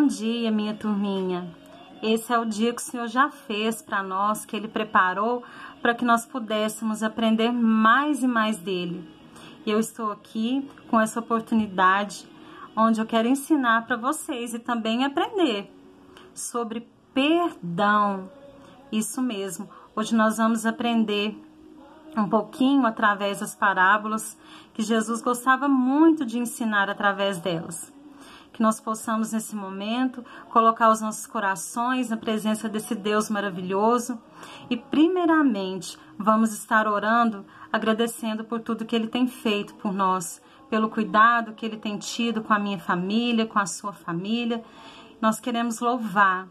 Bom dia, minha turminha. Esse é o dia que o Senhor já fez para nós, que Ele preparou para que nós pudéssemos aprender mais e mais dEle. E eu estou aqui com essa oportunidade, onde eu quero ensinar para vocês e também aprender sobre perdão. Isso mesmo. Hoje nós vamos aprender um pouquinho através das parábolas que Jesus gostava muito de ensinar através delas. Que nós possamos nesse momento colocar os nossos corações na presença desse Deus maravilhoso e primeiramente vamos estar orando, agradecendo por tudo que Ele tem feito por nós, pelo cuidado que Ele tem tido com a minha família, com a sua família. Nós queremos louvar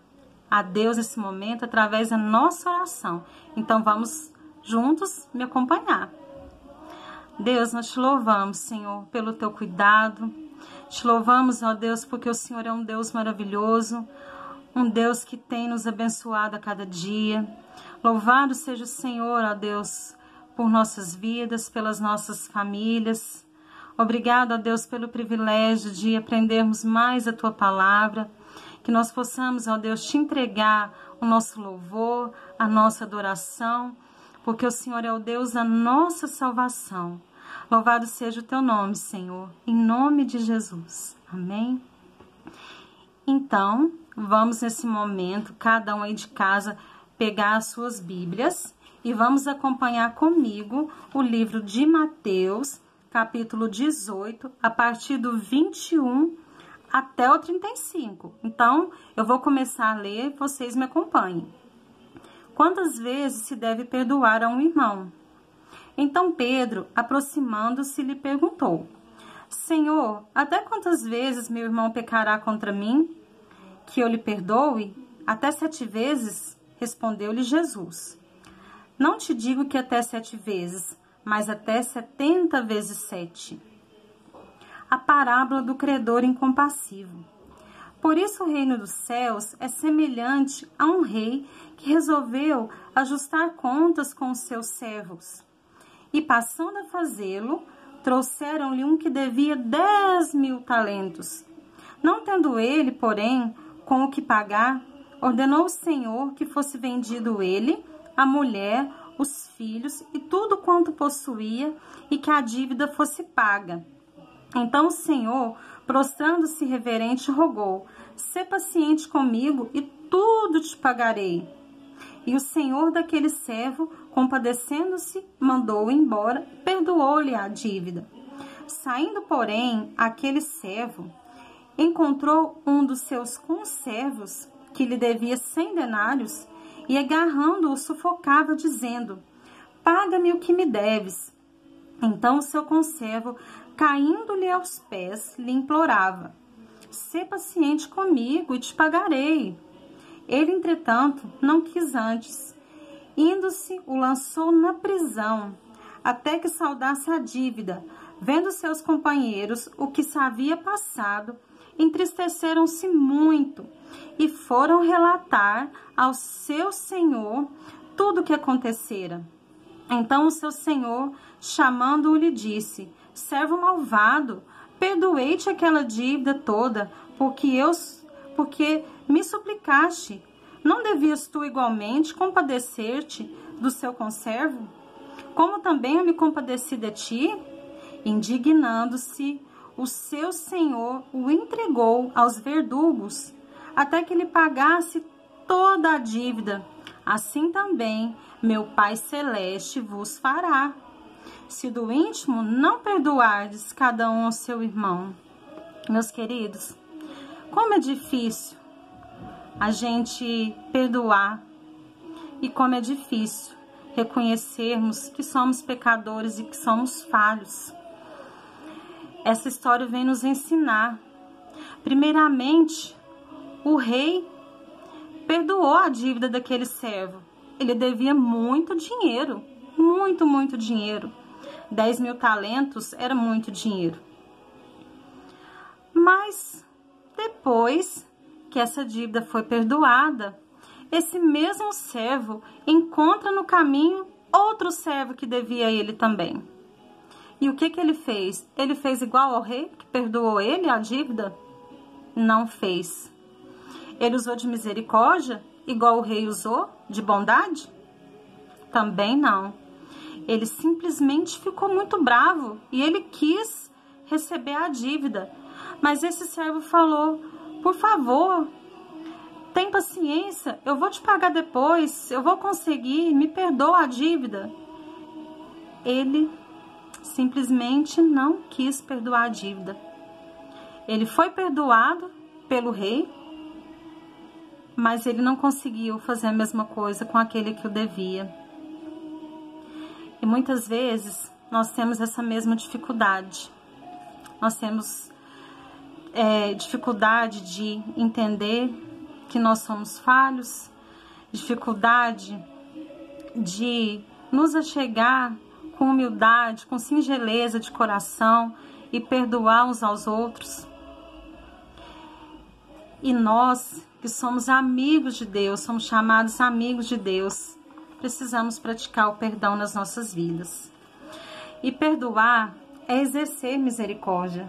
a Deus nesse momento através da nossa oração. Então vamos juntos me acompanhar. Deus, nós te louvamos, Senhor, pelo teu cuidado. Te louvamos, ó Deus, porque o Senhor é um Deus maravilhoso, um Deus que tem nos abençoado a cada dia. Louvado seja o Senhor, ó Deus, por nossas vidas, pelas nossas famílias. Obrigado, ó Deus, pelo privilégio de aprendermos mais a tua palavra, que nós possamos, ó Deus, te entregar o nosso louvor, a nossa adoração, porque o Senhor é o Deus da nossa salvação. Louvado seja o teu nome, Senhor, em nome de Jesus. Amém? Então, vamos nesse momento, cada um aí de casa, pegar as suas Bíblias e vamos acompanhar comigo o livro de Mateus, capítulo 18, a partir do 21 até o 35. Então, eu vou começar a ler e vocês me acompanhem. Quantas vezes se deve perdoar a um irmão? Então Pedro, aproximando-se, lhe perguntou: Senhor, até quantas vezes meu irmão pecará contra mim, que eu lhe perdoe? Até 7 vezes? Respondeu-lhe Jesus. Não te digo que até 7 vezes, mas até 70 vezes 7. A parábola do credor incompassivo. Por isso o reino dos céus é semelhante a um rei que resolveu ajustar contas com os seus servos. E passando a fazê-lo, trouxeram-lhe um que devia 10.000 talentos. Não tendo ele, porém, com o que pagar, ordenou o Senhor que fosse vendido ele, a mulher, os filhos e tudo quanto possuía, e que a dívida fosse paga. Então o Senhor, prostrando-se reverente, rogou: Sê paciente comigo e tudo te pagarei. E o senhor daquele servo, compadecendo-se, mandou-o embora, perdoou-lhe a dívida. Saindo, porém, aquele servo encontrou um dos seus conservos, que lhe devia 100 denários, e agarrando-o sufocava, dizendo: Paga-me o que me deves. Então o seu conservo, caindo-lhe aos pés, lhe implorava: Sê paciente comigo e te pagarei. Ele, entretanto, não quis antes. Indo-se, o lançou na prisão, até que saldasse a dívida. Vendo seus companheiros o que se havia passado, entristeceram-se muito e foram relatar ao seu senhor tudo o que acontecera. Então o seu senhor, chamando-o, lhe disse: Servo malvado, perdoei-te aquela dívida toda, porque me suplicaste. Não devias tu igualmente compadecer-te do seu conservo? Como também eu me compadeci de ti? Indignando-se, o seu senhor o entregou aos verdugos, até que lhe pagasse toda a dívida. Assim também meu Pai Celeste vos fará, se do íntimo não perdoardes cada um ao seu irmão. Meus queridos, como é difícil a gente perdoar e como é difícil reconhecermos que somos pecadores e que somos falhos. Essa história vem nos ensinar. Primeiramente, o rei perdoou a dívida daquele servo. Ele devia muito dinheiro, muito dinheiro. 10.000 talentos era muito dinheiro. Mas depois que essa dívida foi perdoada, esse mesmo servo encontra no caminho outro servo que devia a ele também. E o que ele fez? Ele fez igual ao rei, que perdoou ele a dívida? Não fez. Ele usou de misericórdia, igual o rei usou, de bondade? Também não. Ele simplesmente ficou muito bravo e ele quis receber a dívida. Mas esse servo falou: por favor, tem paciência, eu vou te pagar depois, eu vou conseguir, me perdoa a dívida. Ele simplesmente não quis perdoar a dívida. Ele foi perdoado pelo rei, mas ele não conseguiu fazer a mesma coisa com aquele que o devia. E muitas vezes nós temos essa mesma dificuldade. Nós temos dificuldade de entender que nós somos falhos, dificuldade de nos achegar com humildade, com singeleza de coração e perdoar uns aos outros. E nós, que somos amigos de Deus, somos chamados amigos de Deus, precisamos praticar o perdão nas nossas vidas. E perdoar é exercer misericórdia.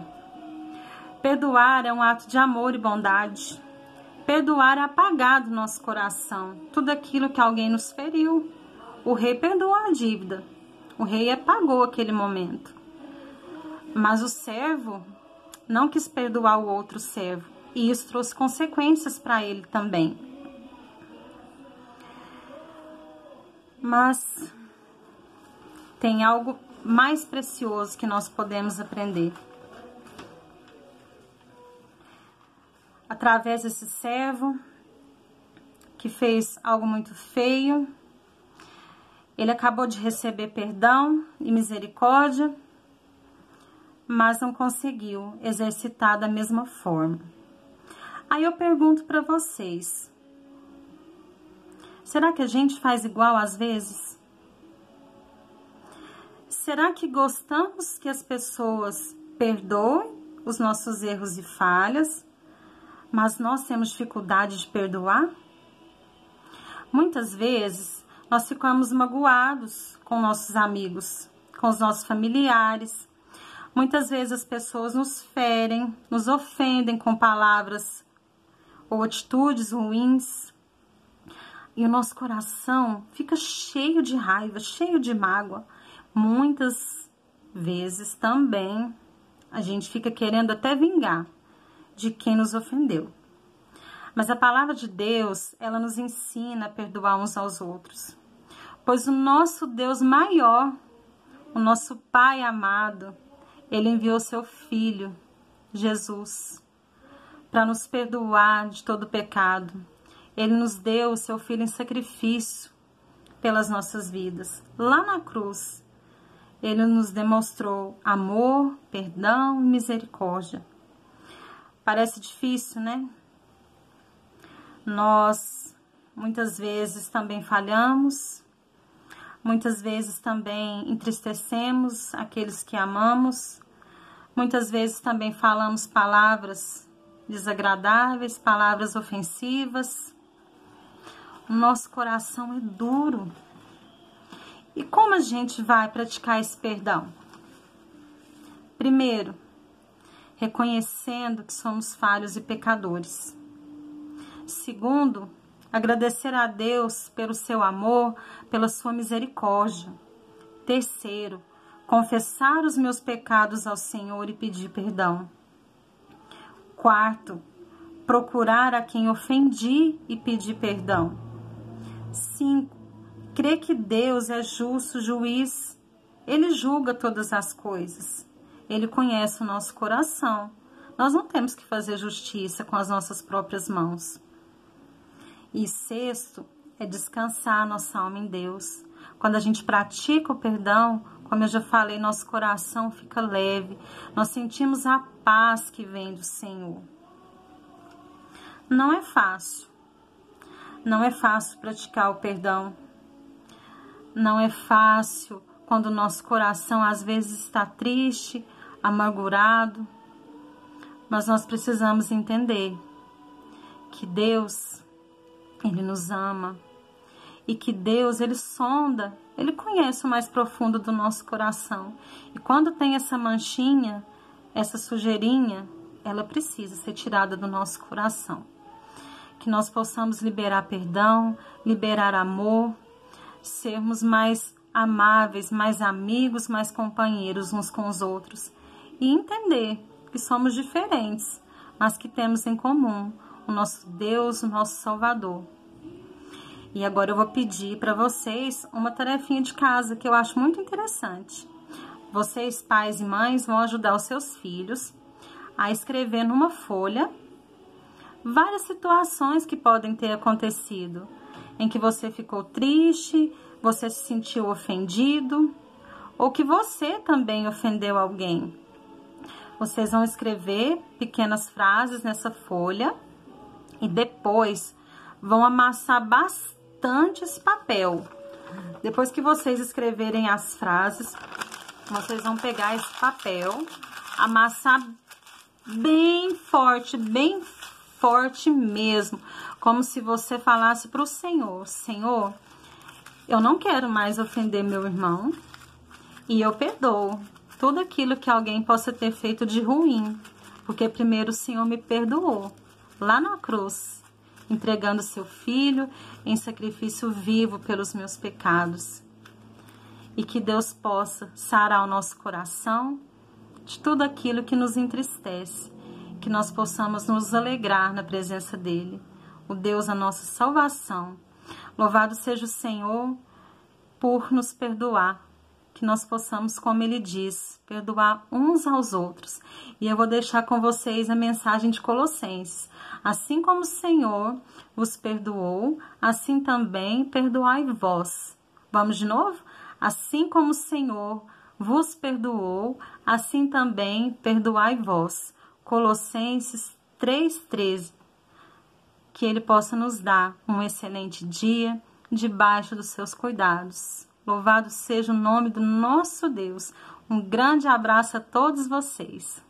Perdoar é um ato de amor e bondade. Perdoar é apagar do nosso coração tudo aquilo que alguém nos feriu. O rei perdoou a dívida. O rei apagou aquele momento. Mas o servo não quis perdoar o outro servo. E isso trouxe consequências para ele também. Mas tem algo mais precioso que nós podemos aprender. Através desse servo que fez algo muito feio, ele acabou de receber perdão e misericórdia, mas não conseguiu exercitar da mesma forma. Aí eu pergunto para vocês, será que a gente faz igual às vezes? Será que gostamos que as pessoas perdoem os nossos erros e falhas, mas nós temos dificuldade de perdoar? Muitas vezes nós ficamos magoados com nossos amigos, com os nossos familiares. Muitas vezes as pessoas nos ferem, nos ofendem com palavras ou atitudes ruins. E o nosso coração fica cheio de raiva, cheio de mágoa. Muitas vezes também a gente fica querendo até vingar de quem nos ofendeu. Mas a palavra de Deus, ela nos ensina a perdoar uns aos outros. Pois o nosso Deus maior, o nosso Pai amado, ele enviou seu Filho, Jesus, para nos perdoar de todo pecado. Ele nos deu o seu Filho em sacrifício pelas nossas vidas. Lá na cruz, ele nos demonstrou amor, perdão e misericórdia. Parece difícil, né? Nós, muitas vezes, também falhamos. Muitas vezes também entristecemos aqueles que amamos. Muitas vezes também falamos palavras desagradáveis, palavras ofensivas. O nosso coração é duro. E como a gente vai praticar esse perdão? Primeiro, reconhecendo que somos falhos e pecadores. Segundo, agradecer a Deus pelo seu amor, pela sua misericórdia. Terceiro, confessar os meus pecados ao Senhor e pedir perdão. Quarto, procurar a quem ofendi e pedir perdão. 5, crer que Deus é justo juiz. Ele julga todas as coisas. Ele conhece o nosso coração. Nós não temos que fazer justiça com as nossas próprias mãos. E sexto, é descansar a nossa alma em Deus. Quando a gente pratica o perdão, como eu já falei, nosso coração fica leve. Nós sentimos a paz que vem do Senhor. Não é fácil. Não é fácil praticar o perdão. Não é fácil quando o nosso coração às vezes está triste, amargurado. Mas nós precisamos entender que Deus, Ele nos ama. E que Deus, Ele sonda, Ele conhece o mais profundo do nosso coração. E quando tem essa manchinha, essa sujeirinha, ela precisa ser tirada do nosso coração. que nós possamos liberar perdão, liberar amor, sermos mais amáveis, mais amigos, mais companheiros uns com os outros e entender que somos diferentes, mas que temos em comum o nosso Deus, o nosso Salvador. E agora eu vou pedir para vocês uma tarefinha de casa que eu acho muito interessante. Vocês, pais e mães, vão ajudar os seus filhos a escrever numa folha várias situações que podem ter acontecido, em que você ficou triste, você se sentiu ofendido, ou que você também ofendeu alguém. Vocês vão escrever pequenas frases nessa folha e depois vão amassar bastante esse papel. Depois que vocês escreverem as frases, vocês vão pegar esse papel, amassar bem forte mesmo, como se você falasse para o Senhor: Senhor, eu não quero mais ofender meu irmão e eu perdoo tudo aquilo que alguém possa ter feito de ruim, porque primeiro o Senhor me perdoou lá na cruz, entregando seu filho em sacrifício vivo pelos meus pecados. E que Deus possa sarar o nosso coração de tudo aquilo que nos entristece, que nós possamos nos alegrar na presença dele, o Deus da nossa salvação. Louvado seja o Senhor por nos perdoar, que nós possamos, como ele diz, perdoar uns aos outros. E eu vou deixar com vocês a mensagem de Colossenses. Assim como o Senhor vos perdoou, assim também perdoai vós. Vamos de novo? Assim como o Senhor vos perdoou, assim também perdoai vós. Colossenses 3:13. Que ele possa nos dar um excelente dia debaixo dos seus cuidados. Louvado seja o nome do nosso Deus. Um grande abraço a todos vocês.